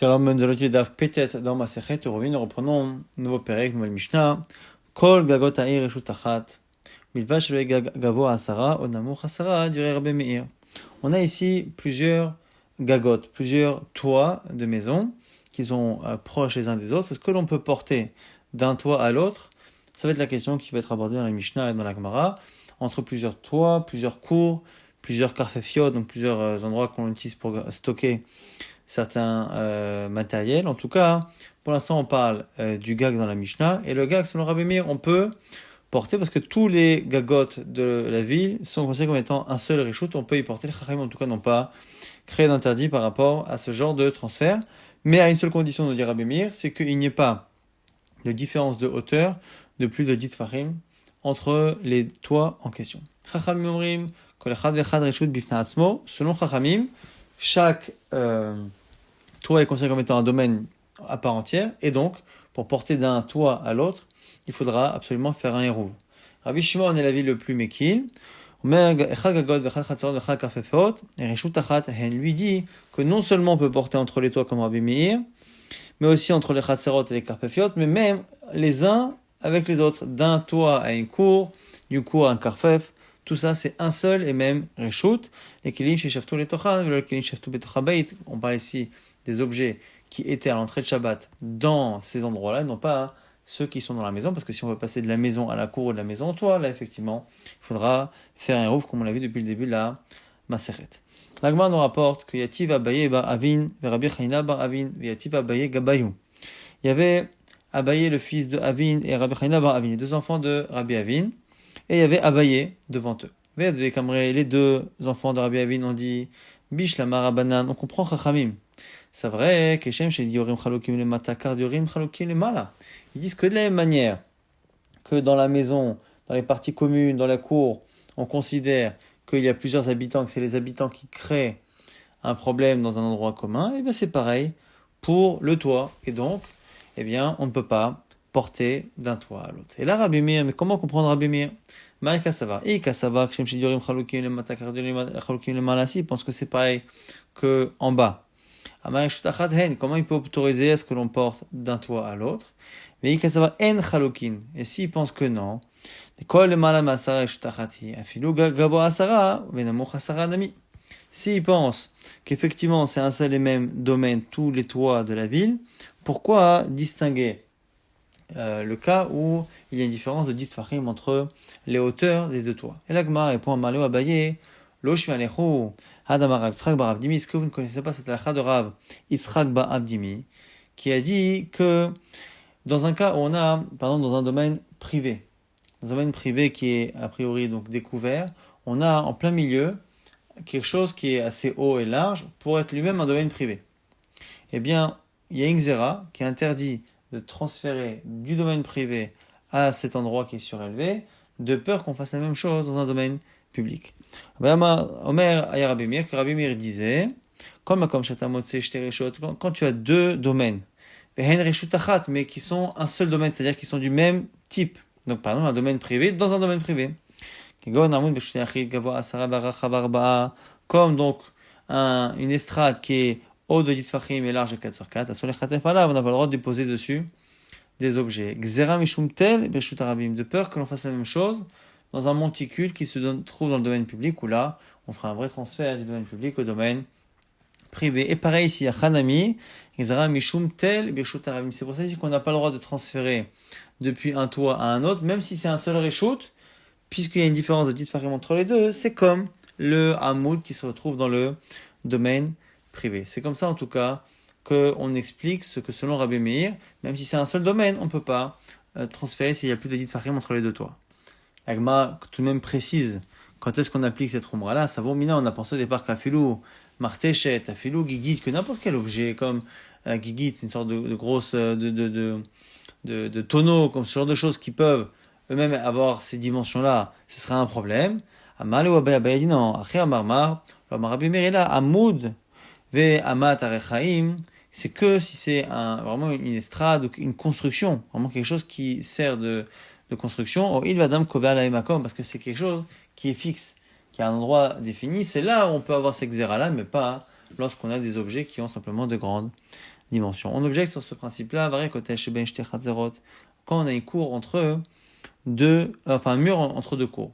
Shalom, Mendelot Daf Petet dans ma Sechet, nous reprenons nouveau Perek, nouvelle Mishnah. Kol gagot ha'ir reshut achat, milvad shelo gavo asara, onamuch asara, dirait Rabbi Meir. On a ici plusieurs gagot, plusieurs toits de maisons qui sont proches les uns des autres. Est-ce que l'on peut porter d'un toit à l'autre? Ça va être la question qui va être abordée dans la Mishnah et dans la Gemara. Entre plusieurs toits, plusieurs cours, plusieurs karfefiot, donc plusieurs endroits qu'on utilise pour stocker certains matériels. En tout cas, pour l'instant, on parle du gag dans la Mishnah. Et le gag, selon Rabbi Meir, on peut porter parce que tous les gagot de la ville sont considérés comme étant un seul reshoot. On peut y porter. Les Chachamim, en tout cas, n'ont pas créé d'interdit par rapport à ce genre de transfert. Mais à une seule condition, nous dit Rabbi Meir, c'est qu'il n'y ait pas de différence de hauteur de plus de 10 tfachim entre les toits en question. Chachamim omrim, kol echad vechad reshoot bifna atzmo. Selon Chachamim, chaque toit est considéré comme étant un domaine à part entière, et donc, pour porter d'un toit à l'autre, il faudra absolument faire un hérouv. Rabbi Shimon est l'avis le plus méquil. Lui dit que non seulement on peut porter entre les toits comme Rabbi Meir, mais aussi entre les chatzerot et les karfefiot, mais même les uns avec les autres, d'un toit à une cour, du cour à un karfef. Tout ça, c'est un seul et même reshoot. Les kelim sheshaftu letochan, le kelim sheshaftu betocha beit. On parle ici des objets qui étaient à l'entrée de Shabbat dans ces endroits-là, non pas ceux qui sont dans la maison, parce que si on veut passer de la maison à la cour ou de la maison au toit, là, effectivement, il faudra faire un rouf, comme on l'a vu depuis le début de la Masechet. L'Agma nous rapporte que Yativ Abaye bar Avin, Rabbi Chanina bar Avin, Yativ Abaye Gabayou. Il y avait Abaye, le fils de Avin, et Rabbi Chanina bar Avin, les deux enfants de Rabbi Avin. Et il y avait Abaye devant eux. Les deux enfants de Rabbi Avin ont dit Bish la marabanan. On comprend Chachamim. C'est vrai qu'Hachem chez Diorim Chalokim le Matakar, Diorim Chalokim le Mala. Ils disent que de la même manière que dans la maison, dans les parties communes, dans la cour, on considère qu'il y a plusieurs habitants, que c'est les habitants qui créent un problème dans un endroit commun, et bien c'est pareil pour le toit. Et donc, eh bien, on ne peut pas porter d'un toit à l'autre. Et là, Rabbi Meir, mais comment comprendre Rabbi Meir? Maï Kassava, il pense que c'est pareil que en bas. Comment il peut autoriser à ce que l'on porte d'un toit à l'autre? Mais et s'il pense que non, s'il pense qu'effectivement c'est un seul et même domaine, tous les toits de la ville, pourquoi distinguer le cas où il y a une différence de 10 tfachim entre les hauteurs des deux toits? Et l'Agma répond à Malou Abaye, Loshmi Alechu, Hadamar Yitzhak bar Avdimi. Est-ce que vous ne connaissez pas cette halakha de Rav Yitzhak bar Avdimi, qui a dit que dans un cas où on a, dans un domaine privé, qui est a priori donc découvert, on a en plein milieu quelque chose qui est assez haut et large pour être lui-même un domaine privé. Eh bien, il y a une xéra qui interdit de transférer du domaine privé à cet endroit qui est surélevé, de peur qu'on fasse la même chose dans un domaine public. Omer aya Rabbi Meir, que Rabbi Meir disait, quand tu as deux domaines, mais qui sont un seul domaine, c'est-à-dire qui sont du même type. Donc, par exemple, un domaine privé dans un domaine privé. Comme donc une estrade qui est haut de 10 tfachim et large de 4 sur 4, on n'a pas le droit de déposer dessus des objets. De peur que l'on fasse la même chose dans un monticule qui se trouve dans le domaine public, où là, on fera un vrai transfert du domaine public au domaine privé. Et pareil ici, à Hanami, c'est pour ça ici qu'on n'a pas le droit de transférer depuis un toit à un autre, même si c'est un seul reshoot, puisqu'il y a une différence de 10 tfachim entre les deux, c'est comme le hamoud qui se retrouve dans le domaine privé. C'est comme ça en tout cas qu'on explique ce que selon Rabbi Meir, même si c'est un seul domaine, on ne peut pas transférer s'il y a plus de 10 tfachim entre les deux toits. L'Agma tout de même précise quand est-ce qu'on applique cette rumra-là. Ça vaut mina, on a pensé au départ qu'à filou martéchet, à filou gigit, que n'importe quel objet comme gigit, c'est une sorte de grosse de tonneau, comme ce genre de choses qui peuvent eux-mêmes avoir ces dimensions-là, ce serait un problème. Amal ou Abaye dit non. Après Amarmar, Rabbi Meir est là, Amoud ve Amat Arechaim, c'est que si c'est vraiment une estrade ou une construction, vraiment quelque chose qui sert de construction, il va dam kover la emakom, parce que c'est quelque chose qui est fixe, qui a un endroit défini, c'est là où on peut avoir ces xéras-là, mais pas lorsqu'on a des objets qui ont simplement de grandes dimensions. On objecte sur ce principe-là, quand on a une cour entre un mur entre deux cours.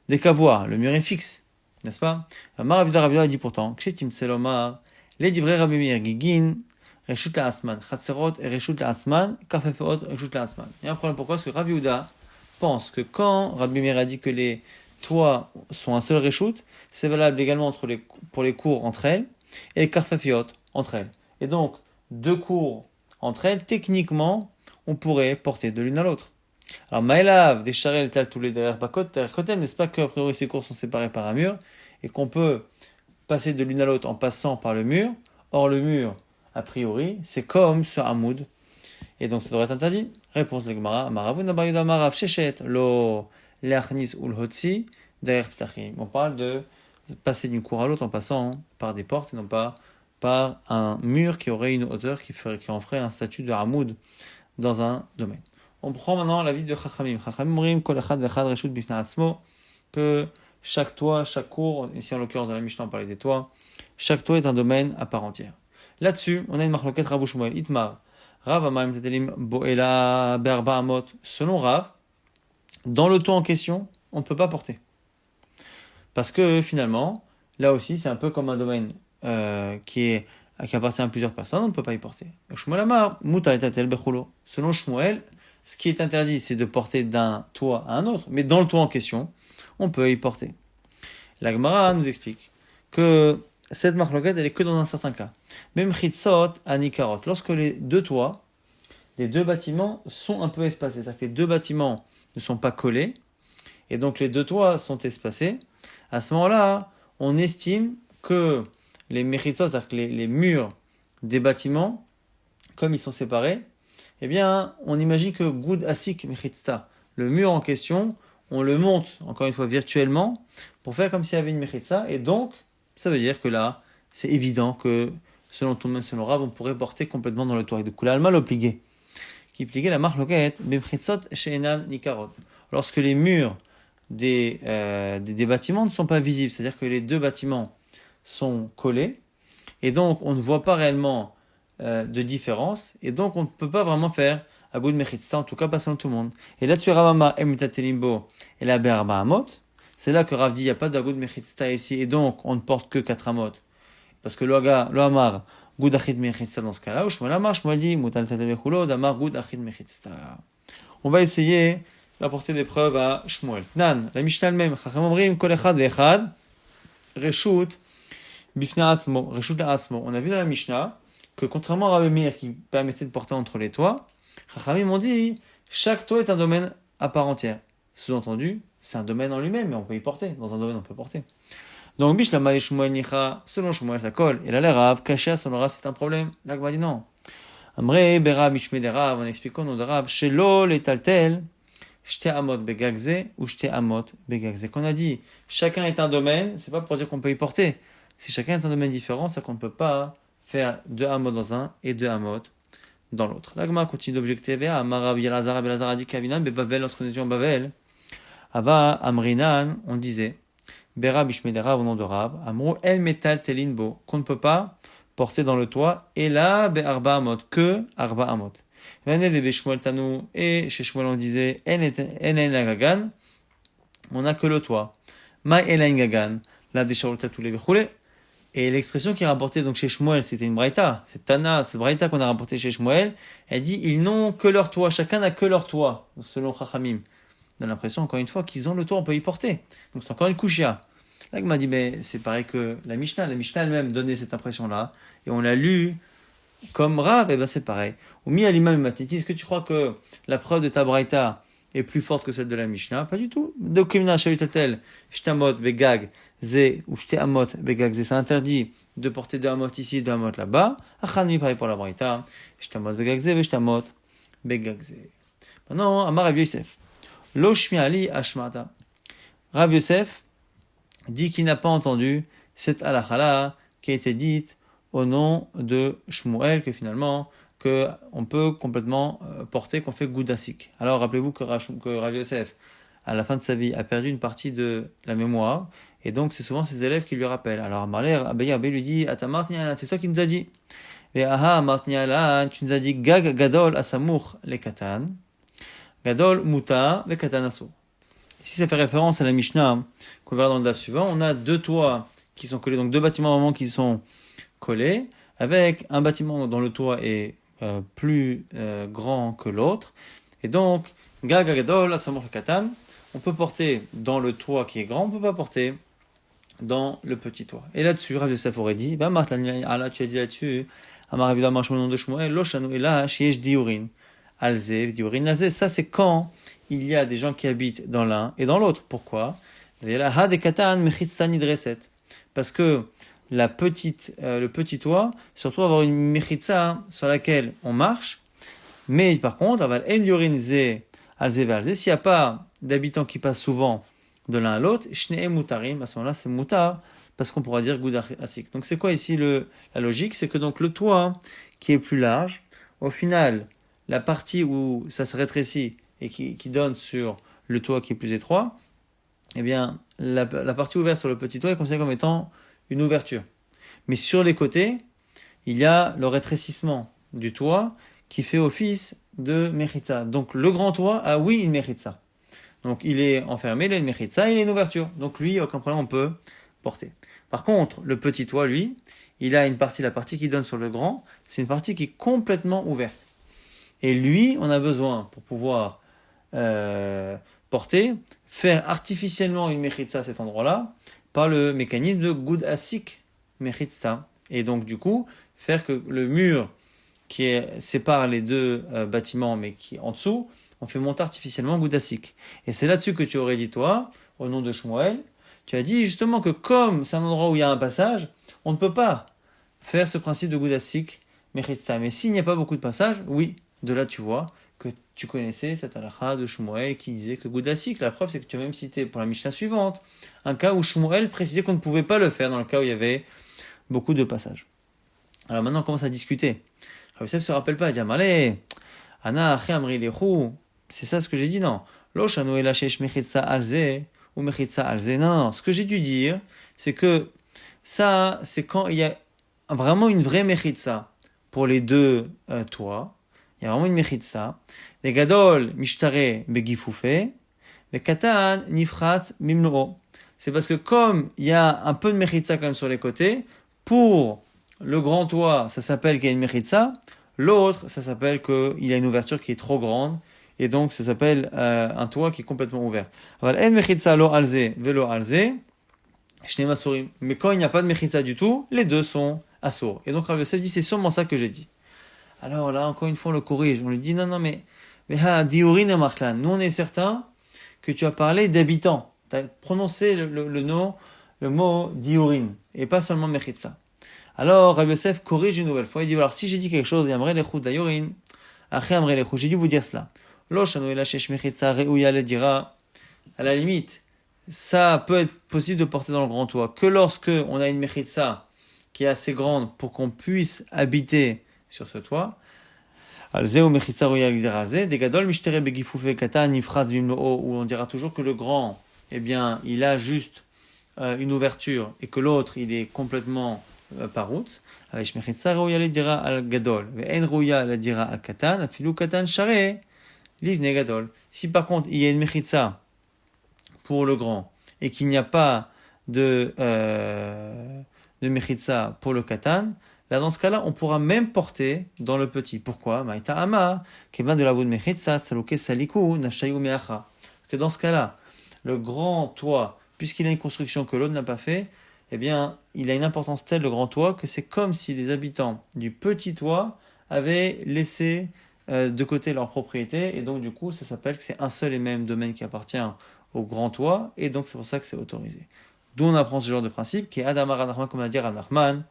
Dès qu'à voir, le mur est fixe, n'est-ce pas? Ravida dit pourtant, Kshetim Selomar, les divrei Rabbi Meir Gigin, Reshut la Asman, Chatzerot et Reshut la Asman, Kafefeot, Reshut la Asman. Il y a un problème, pourquoi? Parce que Rabbi Yehuda pense que quand Rabbi Meir a dit que les toits sont un seul Reshut, c'est valable également pour les cours entre elles et les Kafefeot entre elles. Et donc, deux cours entre elles, techniquement, on pourrait porter de l'une à l'autre. Alors, Maëlav, des charelles, tous les derrière Kotel, n'est-ce pas qu'a priori ces cours sont séparés par un mur et qu'on peut passer de l'une à l'autre en passant par le mur. Or, le mur, a priori, c'est comme ce hamoud. Et donc, ça devrait être interdit. Réponse de l'Gemara, Maravuna Bayuda Marav Shechet, Lo Leachnis Ulhotzi, derrière Ptachim. On parle de passer d'une cour à l'autre en passant par des portes et non pas par un mur qui aurait une hauteur qui en ferait un statut de hamoud dans un domaine. On prend maintenant l'avis de Chachamim. Chachamim rim kol echad vechad reshut bifnei atzmo, que chaque toit, chaque cour, ici en l'occurrence dans la Mishnah on parlait des toits, chaque toit est un domaine à part entière. Là-dessus, on a une marloquet Rav Shmuel Itmar. Rav Amayim Tetelim Boela Berba Amot. Selon Rav, dans le toit en question, on ne peut pas porter. Parce que finalement, là aussi, c'est un peu comme un domaine qui appartient à plusieurs personnes, on ne peut pas y porter. Shmuel Amar, Mutar Tatel Bechulo. Selon Shmuel, ce qui est interdit, c'est de porter d'un toit à un autre, mais dans le toit en question, on peut y porter. La Gemara nous explique que cette marloquette, elle est que dans un certain cas. Même chitzot anikarot, lorsque les deux toits des deux bâtiments sont un peu espacés, c'est-à-dire que les deux bâtiments ne sont pas collés, et donc les deux toits sont espacés, à ce moment-là, on estime que les mechitzot, c'est-à-dire que les murs des bâtiments, comme ils sont séparés, eh bien, on imagine que Goud Asik Mechitzta, le mur en question, on le monte, encore une fois, virtuellement, pour faire comme s'il y avait une Mechitza, et donc, ça veut dire que là, c'est évident que, selon tout le monde, selon Rav, on pourrait porter complètement dans le toit. Et de Kula Alma l'obligé, qui pliquait la marque loquette, Bechitzot She'enan Nikarot. Lorsque les murs des bâtiments ne sont pas visibles, c'est-à-dire que les deux bâtiments sont collés, et donc on ne voit pas réellement de différence, et donc on ne peut pas vraiment faire Agoud Mechitzta, en tout cas pas selon tout le monde. Et là-dessus, Ravama Emutatelimbo et la Berba Amot, c'est là que Rav dit il n'y a pas d'Agoud Mechitzta ici, et donc on ne porte que 4 Amot. Parce que lo Amar Goud Achid Mechitzta dans ce cas-là, ou Shmuel Amar, Shmuel dit Mutal Tatebechulo, Damar Goud Achid Mechitzta. On va essayer d'apporter des preuves à Shmuel. Nan, la Mishnah elle-même, Chacham Omrim Kol Echad Ve'echad, Reshut Bifnei Atzmo, Reshut Atzmo. On a vu dans la Mishnah que contrairement à Rabbi Meir qui permettait de porter entre les toits, Chachamim ont dit chaque toit est un domaine à part entière. Sous-entendu, c'est un domaine en lui-même, mais on peut y porter. Dans un domaine, on peut porter. Donc, Bishlama et Shmuel Nicha, selon Shmuel, ça colle. Et là, les Rav, caché selon Rav, c'est un problème. Là, dit non. Amre, Bera, Mishme de Rav, en expliquant nos de Rav, Shelo, les Taltel, Shte Amot Begagze ou Shte Amot Begagze. Qu'on a dit, chacun est un domaine, c'est pas pour dire qu'on peut y porter. Si chacun est un domaine différent, c'est qu'on ne peut pas faire 2 Amot dans un et 2 Amot dans l'autre. L'Agma continue d'objecter vers Amarav Yelazar, Belazar a dit Kavinan, Bebavel, lorsqu'on était en Bavel, Ava Amrinan, on disait, Bera Bishmedera au nom de Rav, Amro El Metal Telinbo, qu'on ne peut pas porter dans le toit, et là, Be Arba Amot, que Arba Amot. Venez les Beshmuel Tanou, et chez Shmuel on disait, En Gagan, on n'a que le toit. Ma Elain Gagan, la Deshaolta tous les Bechoulé. Et l'expression qui est rapportée donc chez Shmuel, c'était une braïta. C'est Tana, cette braïta qu'on a rapportée chez Shmuel. Elle dit, ils n'ont que leur toit. Chacun n'a que leur toit, selon Chachamim. On a l'impression, encore une fois, qu'ils ont le toit, on peut y porter. Donc c'est encore une kushia. Là, il m'a dit, mais c'est pareil que la Mishnah. La Mishnah elle-même donnait cette impression-là. Et on l'a lu comme Rav, et ben c'est pareil. Ou mi al-imam matiki, est-ce que tu crois que la preuve de ta braïta est plus forte que celle de la Mishnah? Pas du tout. Dokimna shayutatel, shtamot begag. Zé ou Shte Amot Begagze, c'est interdit de porter 2 Amot ici, 2 Amot là-bas. Achanmi, pareil pour la Braïta. Shte Amot Begagze, Shte Amot Begagze. Maintenant, Amar Rav Yosef. Lo Shmiali Ashmata. Rav Yosef dit qu'il n'a pas entendu cette halakha qui a été dite au nom de Shmuel, que finalement, on peut complètement porter, qu'on fait Goudasik. Alors, rappelez-vous que Rav Yosef à la fin de sa vie, a perdu une partie de la mémoire, et donc c'est souvent ses élèves qui lui rappellent. Alors Abaye lui dit, Atamartnialan, c'est toi qui nous as dit. Et aha, Martnialan, tu nous as dit, Gag Gadol Asamour le Katan, Gadol Muta ve Katan Asur. Ici, ça fait référence à la Mishnah qu'on verra dans le daf suivant. On a deux toits qui sont collés, donc deux bâtiments vraiment qui sont collés, avec un bâtiment dont le toit est plus grand que l'autre. Et donc, Gag Gadol Asamour le Katan, on peut porter dans le toit qui est grand, on ne peut pas porter dans le petit toit. Et là-dessus, Rav Yosef aurait dit, tu as dit là-dessus, Amar évidemment, le nom de Shmuel, Loshanu et là, Shiesh Diurin, Alze, Diurin, Alze, ça c'est quand il y a des gens qui habitent dans l'un et dans l'autre. Pourquoi? Parce que le petit toit, surtout avoir une mechitza sur laquelle on marche, mais par contre, s'il n'y a pas d'habitants qui passent souvent de l'un à l'autre, shne'em mutarim, à ce moment-là, c'est mutar, parce qu'on pourra dire goud asik. Donc c'est quoi ici la logique? C'est que donc le toit qui est plus large, au final, la partie où ça se rétrécit et qui donne sur le toit qui est plus étroit, eh bien, la partie ouverte sur le petit toit est considérée comme étant une ouverture. Mais sur les côtés, il y a le rétrécissement du toit qui fait office de mechitza. Donc le grand toit a oui une mechitza. Donc il est enfermé, il a une mechitza, il a une ouverture. Donc lui, aucun problème, on peut porter. Par contre, le petit toit, lui, il a une partie, la partie qui donne sur le grand, c'est une partie qui est complètement ouverte. Et lui, on a besoin, pour pouvoir porter, faire artificiellement une mechitza à cet endroit-là, par le mécanisme de goud asik mechitza. Et donc du coup, faire que le mur qui sépare les deux bâtiments, mais qui en dessous, on fait monter artificiellement goud asik. Et c'est là-dessus que tu aurais dit, toi, au nom de Shmuel, tu as dit justement que comme c'est un endroit où il y a un passage, on ne peut pas faire ce principe de goud asik mechitza. Mais s'il n'y a pas beaucoup de passages, oui, de là tu vois que tu connaissais cette halakha de Shmuel qui disait que goud asik, la preuve c'est que tu as même cité pour la Mishnah suivante, un cas où Shmuel précisait qu'on ne pouvait pas le faire dans le cas où il y avait beaucoup de passages. Alors maintenant on commence à discuter. Rav Yosef se rappelle pas, il dit Amalé, Ana achi amri lechu, c'est ça ce que j'ai dit, non. Lo shanu ela shesh mechitza alze ou mechitza alze. Non, ce que j'ai dû dire, c'est que ça, c'est quand il y a vraiment une vraie mechitza pour les deux toits. Il y a vraiment une mechitza. Les gadol mishtare begifoufe, mais katan nifratz mimnoo. C'est parce que comme il y a un peu de mechitza quand même sur les côtés, pour le grand toit, ça s'appelle qu'il y a une mechitza. L'autre, ça s'appelle qu'il a une ouverture qui est trop grande. Et donc, ça s'appelle un toit qui est complètement ouvert. En mechitza lo alze velo alze. Mais quand il n'y a pas de mechitza du tout, les deux sont assourds. Et donc Rav Yosef dit, c'est sûrement ça que j'ai dit. Alors là, encore une fois, on le corrige. On lui dit, non, mais diurin et marklan. Nous, on est certain que tu as parlé d'habitants. Tu as prononcé le mot diurin, et pas seulement mechitza. Alors, Rav Yosef corrige une nouvelle fois. Il dit, alors, si j'ai dit quelque chose, yamre lechut dayurin, aché amre lechut, j'ai dû vous dire cela. Lo shanu ela shesh mechitza reuya le dira. À la limite, ça peut être possible de porter dans le grand toit que lorsque on a une mechitza qui est assez grande pour qu'on puisse habiter sur ce toit. Alze ou mechitza reuya le dira alze. Degadol mishtere begifoufe katan nifrat vimnoo, où on dira toujours que le grand, eh bien, il a juste une ouverture et que l'autre, il est complètement paroutz. Avec mechitza reuya le dira al gadol. Ve'en reuya le dira al katan. Afilu katan share livne gadol. Si par contre, il y a une mechitza pour le grand, et qu'il n'y a pas de mechitza pour le katan, là, dans ce cas-là, on pourra même porter dans le petit. Pourquoi? Maïta ama, kevin de la voûte mechitza, saluke saliku, nafshayu meacha. Parce que dans ce cas-là, le grand toit, puisqu'il a une construction que l'autre n'a pas fait, eh bien, il a une importance telle, le grand toit, que c'est comme si les habitants du petit toit avaient laissé de côté leur propriété, et donc du coup, ça s'appelle que c'est un seul et même domaine qui appartient au grand toit, et donc c'est pour ça que c'est autorisé. D'où on apprend ce genre de principe, qui est Adamar Anachman, comme a dit Anachman,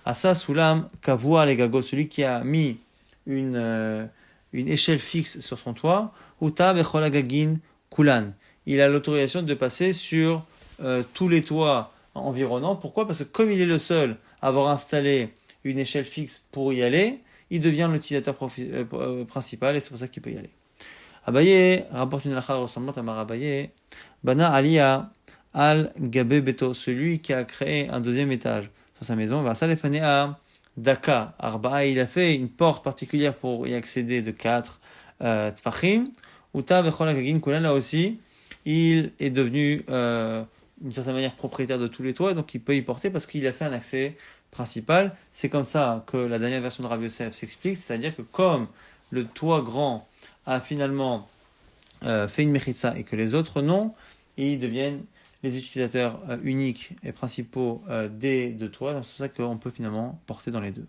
Asa Sulam Kavua Legago, celui qui a mis une échelle fixe sur son toit, Uta Becholagagin Kulan. Il a l'autorisation de passer sur tous les toits environnants. Pourquoi? Parce que comme il est le seul à avoir installé une échelle fixe pour y aller, il devient l'utilisateur principal, et c'est pour ça qu'il peut y aller. Abaye rapporte une halakha ressemblante à Mar Abaye. Bana Aliya al Gabe Beto, celui qui a créé un deuxième étage sur sa maison. Va Salefanea Daka Arba'a, il a fait une porte particulière pour y accéder de 4 Tfachim. Uta Bechol Agagin Kulan, là aussi, il est devenu d'une certaine manière propriétaire de tous les toits, donc il peut y porter parce qu'il a fait un accès principal. C'est comme ça que la dernière version de Rav Yosef s'explique, c'est-à-dire que comme le toit grand a finalement fait une mechitza et que les autres non, ils deviennent les utilisateurs uniques et principaux des deux toits. Donc c'est pour ça qu'on peut finalement porter dans les deux.